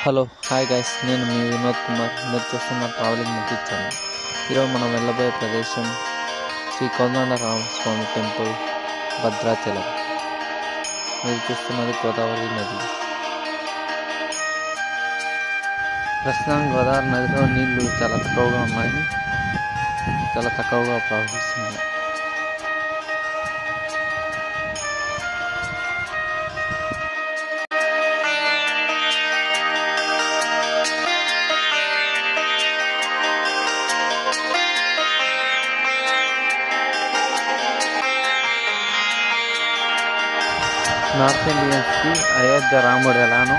Hello hi guys, నేను మీ వినోద్ కుమార్. మీరు చూస్తున్న ట్రావెలింగ్ ముఖి ఛానల్. ఈరోజు మనం వెళ్ళబోయే ప్రదేశం శ్రీ కోదండరామస్వామి టెంపుల్, భద్రాచలం. మీరు చూస్తున్నది గోదావరి నది. ప్రస్తుతం గోదావరి నదిలో నీళ్లు చాలా తక్కువగా ఉన్నాయి, చాలా తక్కువగా ప్రవహిస్తున్నాయి. నార్త్ ఇండియన్స్కి అయోధ్య రాముడు ఎలానో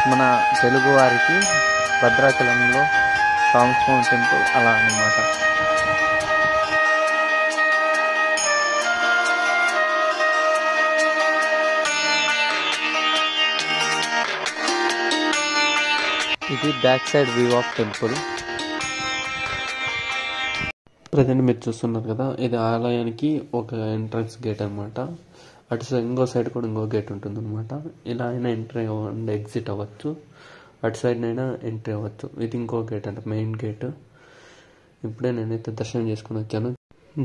మన తెలుగు వారికి భద్రాచలంలో రామస్వామి టెంపుల్ అలా అన్నమాట. ఇది back side view of temple. Present మీరు చూస్తున్నారు కదా, ఇది ఆలయానికి ఒక ఎంట్రన్స్ గేట్ అనమాట. అటు సైడ్ ఇంకో సైడ్ కూడా ఇంకో గేట్ ఉంటుంది అనమాట. ఇలా అయినా ఎంట్రీ అవ్వండి, ఎగ్జిట్ అవ్వచ్చు. అటు సైడ్ అయినా ఎంట్రీ అవ్వచ్చు. ఇది ఇంకో గేట్ అంటే మెయిన్ గేట్. ఇప్పుడే నేనైతే దర్శనం చేసుకుని వచ్చాను.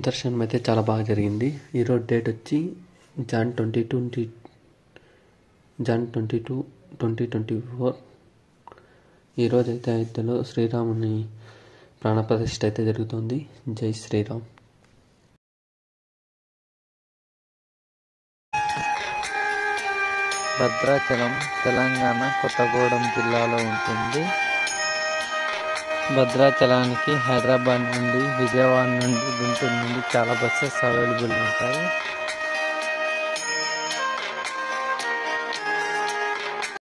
దర్శనం అయితే చాలా బాగా జరిగింది. ఈరోజు డేట్ వచ్చి Jan 22, 2024. ఈరోజు అయితే అయోధ్యలో శ్రీరాముని ప్రాణప్రతిష్ఠ అయితే జరుగుతుంది. జై శ్రీరామ్. భద్రాచలం తెలంగాణ కొత్తగూడెం జిల్లాలో ఉంటుంది. భద్రాచలానికి హైదరాబాద్ నుండి, విజయవాడ నుండి, గుంటూరు నుండి చాలా బస్సెస్ అవైలబుల్ ఉంటాయి.